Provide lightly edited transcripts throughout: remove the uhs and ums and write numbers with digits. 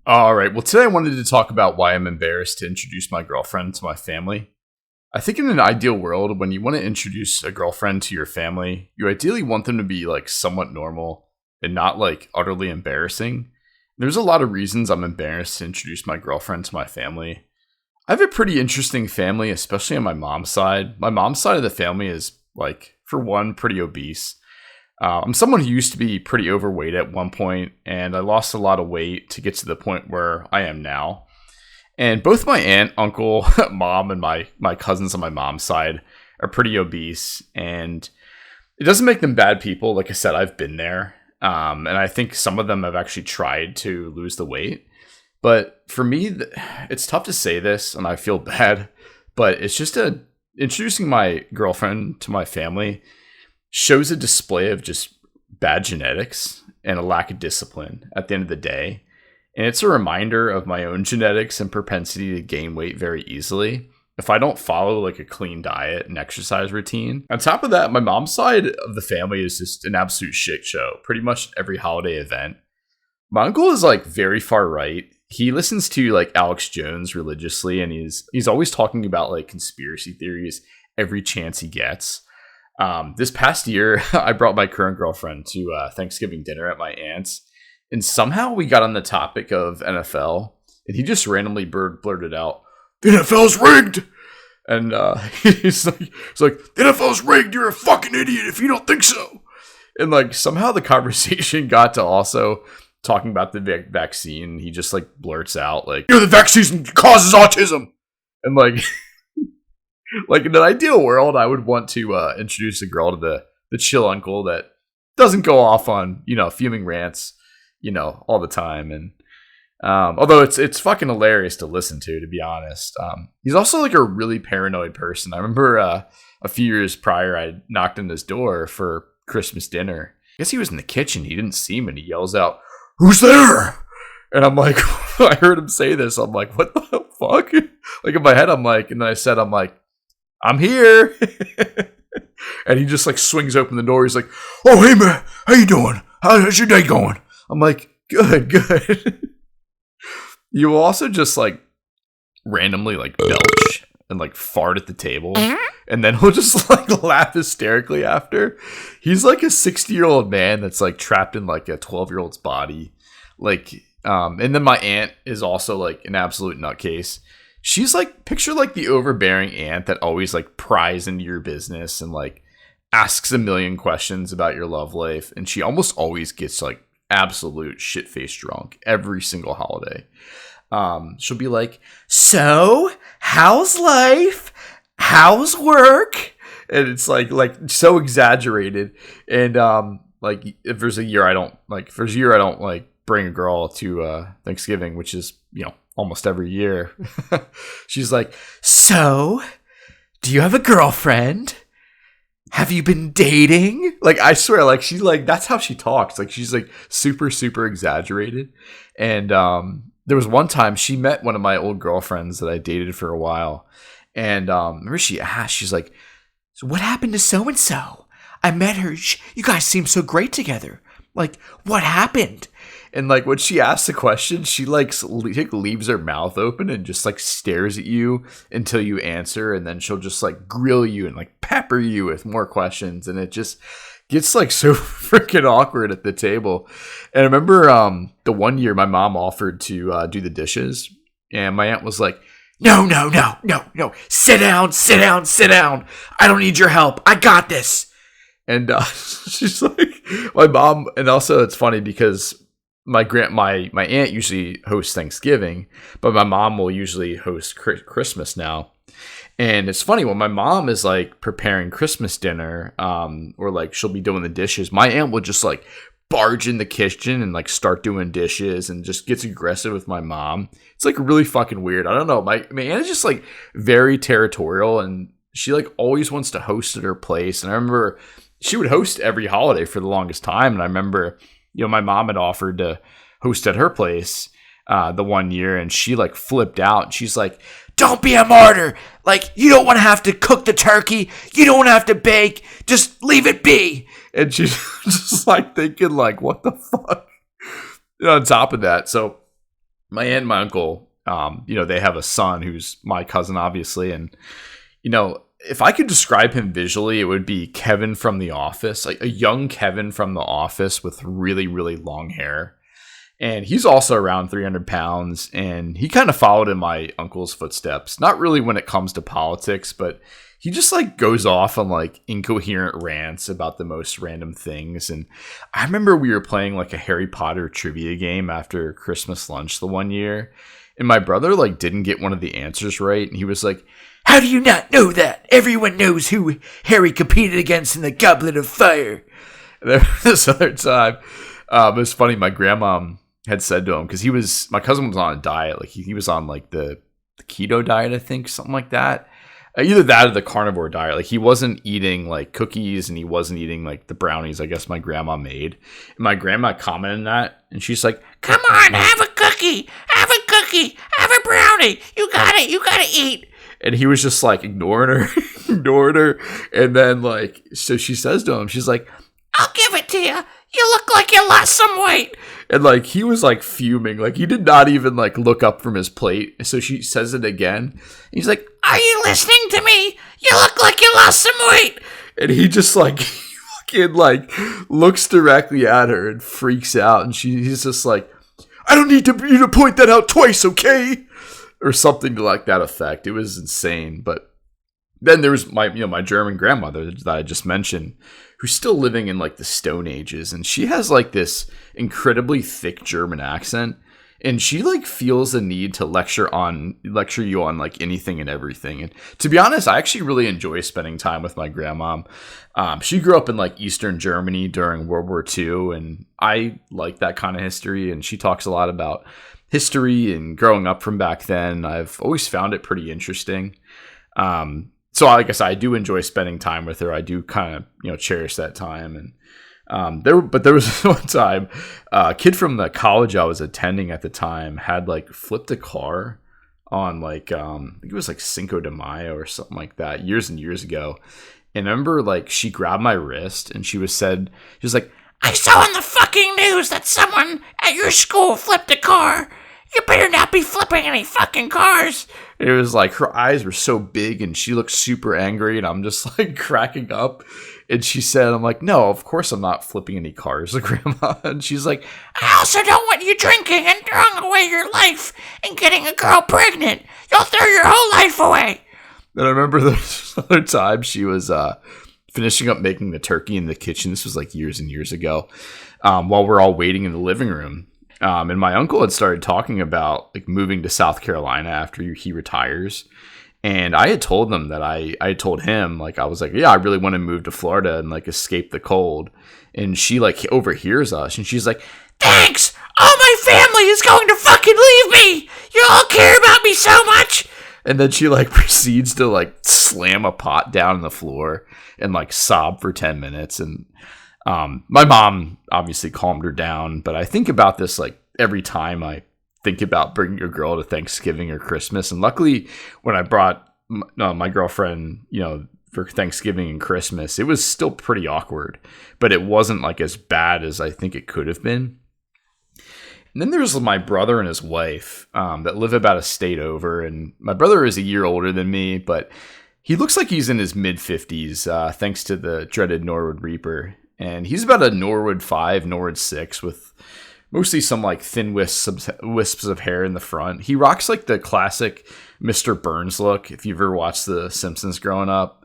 All right. Well, today I wanted to talk about why I'm embarrassed to introduce my girlfriend to my family. I think in an ideal world, when you want to introduce a girlfriend to your family, you ideally want them to be like somewhat normal and not like utterly embarrassing. There's a lot of reasons I'm embarrassed to introduce my girlfriend to my family. I have a pretty interesting family, especially on my mom's side. My mom's side of the family is like, for one, pretty obese. I'm someone who used to be pretty overweight at one point, and I lost a lot of weight to get to the point where I am now. And both my aunt, uncle, mom, and my cousins on my mom's side are pretty obese. And it doesn't make them bad people. Like I said, I've been there. And I think some of them have actually tried to lose the weight. But for me, it's tough to say this, and I feel bad. But it's just introducing my girlfriend to my family shows a display of just bad genetics and a lack of discipline at the end of the day. And it's a reminder of my own genetics and propensity to gain weight very easily if I don't follow like a clean diet and exercise routine. On top of that, my mom's side of the family is just an absolute shit show. Pretty much every holiday event. My uncle is like very far right. He listens to like Alex Jones religiously, and he's always talking about like conspiracy theories every chance he gets. This past year, I brought my current girlfriend to Thanksgiving dinner at my aunt's, and somehow we got on the topic of NFL, and he just randomly blurted out, "The NFL's rigged!" And he's like, "The NFL's rigged, you're a fucking idiot if you don't think so!" And like, somehow the conversation got to also talking about the vaccine. He just like blurts out, like, "The vaccine causes autism!" And like... Like in an ideal world, I would want to introduce a girl to the chill uncle that doesn't go off on, fuming rants, all the time. And although it's fucking hilarious to listen to be honest. He's also like a really paranoid person. I remember a few years prior, I knocked on his door for Christmas dinner. I guess he was in the kitchen. He didn't see me, and he yells out, "Who's there?" And I'm like, I heard him say this. I'm like, what the fuck? Like in my head, I'm like, "I'm here." And he just like swings open the door. He's like, "Oh, hey man, how you doing? How's your day going?" I'm like, good. You will also just like randomly like belch and like fart at the table. And then he'll just like laugh hysterically after. He's like a 60-year-old man that's like trapped in like a 12-year-old's body. Like, and then my aunt is also like an absolute nutcase. She's like, picture like the overbearing aunt that always like pries into your business and like asks a million questions about your love life. And she almost always gets like absolute shit-faced drunk every single holiday. She'll be like, "So, how's life? How's work?" And it's like so exaggerated. And like if there's a year I don't like bring a girl to Thanksgiving, which is, almost every year. She's like, "So, do you have a girlfriend? Have you been dating?" Like, I swear, like, she's like, that's how she talks. Like, she's like super, super exaggerated. And there was one time she met one of my old girlfriends that I dated for a while. And remember she asked, she's like, "So what happened to so-and-so? I met her. You guys seem so great together. Like, what happened?" And like when she asks the question, she like leaves her mouth open and just like stares at you until you answer, and then she'll just like grill you and like pepper you with more questions, and it just gets like so freaking awkward at the table. And I remember the one year my mom offered to do the dishes, and my aunt was like, No, sit down. I don't need your help. I got this." And she's like, my mom, and also it's funny because my aunt usually hosts Thanksgiving, but my mom will usually host Christmas now. And it's funny when my mom is like preparing Christmas dinner, or like she'll be doing the dishes, my aunt will just like barge in the kitchen and like start doing dishes and just gets aggressive with my mom. It's like really fucking weird. I don't know. My aunt is just like very territorial, and she like always wants to host at her place. And I remember she would host every holiday for the longest time. And I remember, my mom had offered to host at her place the one year, and she like flipped out. She's like, "Don't be a martyr. Like, you don't want to have to cook the turkey. You don't want to have to bake. Just leave it be." And she's just like thinking like, what the fuck? On top of that, so my aunt and my uncle, they have a son who's my cousin, obviously. And, if I could describe him visually, it would be Kevin from The Office, like a young Kevin from The Office with really, really long hair. And he's also around 300 pounds, and he kind of followed in my uncle's footsteps. Not really when it comes to politics, but he just like goes off on like incoherent rants about the most random things. And I remember we were playing like a Harry Potter trivia game after Christmas lunch the one year, and my brother like didn't get one of the answers right, and he was like, "How do you not know that? Everyone knows who Harry competed against in the Goblet of Fire." And then this other time, it was funny. My grandma had said to him, because my cousin was on a diet, like he was on like the keto diet, I think, something like that. Either that or the carnivore diet. Like he wasn't eating like cookies and he wasn't eating like the brownies I guess my grandma made. And my grandma commented on that, and she's like, "Come on, have a cookie, have a brownie. You got it, you gotta eat." And he was just like ignoring her. And then like, so she says to him, she's like, "I'll give it to you. You look like you lost some weight." And like, he was like fuming. Like he did not even like look up from his plate. So she says it again. He's like, "Are you listening to me? You look like you lost some weight." And he just like, fucking like looks directly at her and freaks out. And he's just like, "I don't need you to point that out twice, okay?" Or something to like that effect. It was insane. But then there was my German grandmother that I just mentioned, who's still living in like the Stone Ages, and she has like this incredibly thick German accent, and she like feels the need to lecture you on like anything and everything. And to be honest, I actually really enjoy spending time with my grandma. She grew up in like Eastern Germany during World War II, and I like that kind of history, and she talks a lot about history and growing up from back then. I've always found it pretty interesting. So I guess I do enjoy spending time with her. I do kind of, cherish that time. And there was one time, a kid from the college I was attending at the time had like flipped a car on like, I think it was like Cinco de Mayo or something like that, years and years ago. And I remember like she grabbed my wrist and she was like, "I saw on the fucking news that someone at your school flipped a car. You better not be flipping any fucking cars." It was like her eyes were so big and she looked super angry, and I'm just like cracking up. And she said, I'm like, "No, of course I'm not flipping any cars, Grandma." And she's like, "I also don't want you drinking and throwing away your life and getting a girl pregnant. You'll throw your whole life away." Then I remember this other time she was finishing up making the turkey in the kitchen. This was like years and years ago, while we're all waiting in the living room. And my uncle had started talking about like moving to South Carolina after he retires. And I had told them that I told him, like, I was like, "Yeah, I really want to move to Florida and like escape the cold." And she like overhears us and she's like, "Thanks. All my family is going to fucking leave me. You all care about me so much." And then she like proceeds to like slam a pot down on the floor and like sob for 10 minutes. And my mom obviously calmed her down, but I think about this like every time I think about bringing a girl to Thanksgiving or Christmas. And luckily, when I brought my girlfriend, for Thanksgiving and Christmas, it was still pretty awkward, but it wasn't like as bad as I think it could have been. And then there's my brother and his wife that live about a state over. And my brother is a year older than me, but he looks like he's in his mid-50s, thanks to the dreaded Norwood Reaper. And he's about a Norwood 5, Norwood 6 with mostly some like thin wisps of hair in the front. He rocks like the classic Mr. Burns look, if you've ever watched The Simpsons growing up.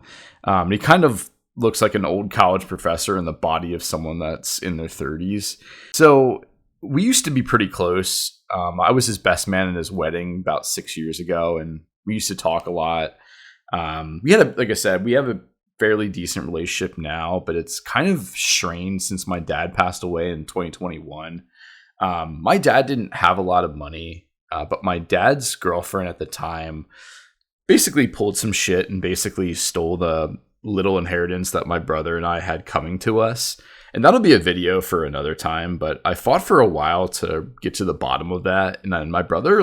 He kind of looks like an old college professor in the body of someone that's in their 30s. So we used to be pretty close. I was his best man at his wedding about 6 years ago, and we used to talk a lot. We have a fairly decent relationship now, but it's kind of strained since my dad passed away in 2021. My dad didn't have a lot of money, but my dad's girlfriend at the time basically pulled some shit and basically stole the little inheritance that my brother and I had coming to us. And that'll be a video for another time, but I fought for a while to get to the bottom of that. And then my brother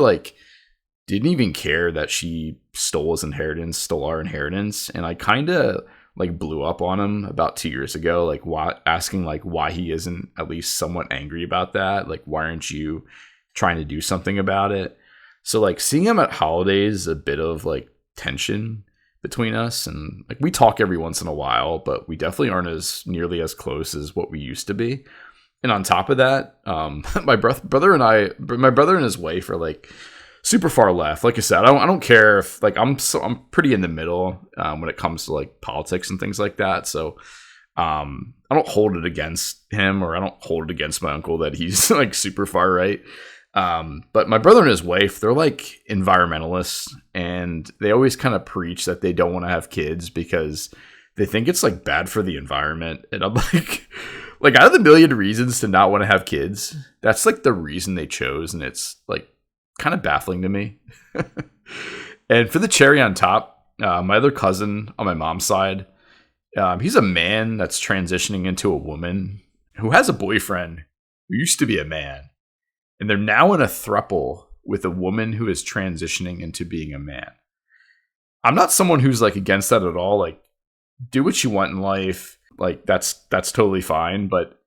didn't even care that she stole our inheritance. And I kind of blew up on him about 2 years ago, asking why he isn't at least somewhat angry about that. Like, why aren't you trying to do something about it. So like seeing him at holidays, a bit of like tension between us, and like we talk every once in a while, but we definitely aren't as nearly as close as what we used to be. And on top of that, my brother and his wife are like super far left. Like I said, I don't care if like I'm pretty in the middle when it comes to like politics and things like that. So I don't hold it against him, or I don't hold it against my uncle that he's like super far right. But my brother and his wife, they're like environmentalists, and they always kind of preach that they don't want to have kids because they think it's like bad for the environment. And I'm like out of the million reasons to not want to have kids, that's like the reason they chose. And it's like kind of baffling to me. And for the cherry on top, my other cousin on my mom's side, he's a man that's transitioning into a woman who has a boyfriend who used to be a man. And they're now in a throuple with a woman who is transitioning into being a man. I'm not someone who's like against that at all. Like, do what you want in life. Like that's totally fine. But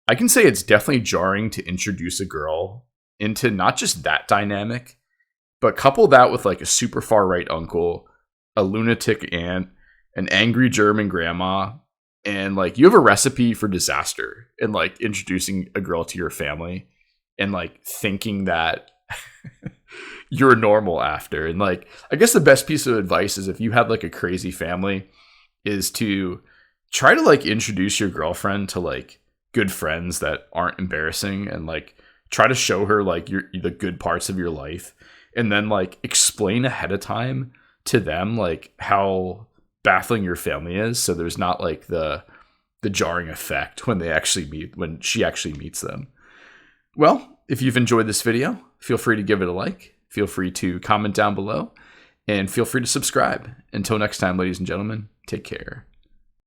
I can say it's definitely jarring to introduce a girl into not just that dynamic, but couple that with like a super far right uncle, a lunatic aunt, an angry German grandma, and like you have a recipe for disaster in like introducing a girl to your family and like thinking that you're normal after. And like, I guess the best piece of advice is if you have like a crazy family is to try to like introduce your girlfriend to like good friends that aren't embarrassing, and like try to show her like the good parts of your life, and then like explain ahead of time to them like how baffling your family is, so there's not like the jarring effect when she actually meets them. Well, if you've enjoyed this video, feel free to give it a like, feel free to comment down below, and feel free to subscribe. Until next time, ladies and gentlemen, take care.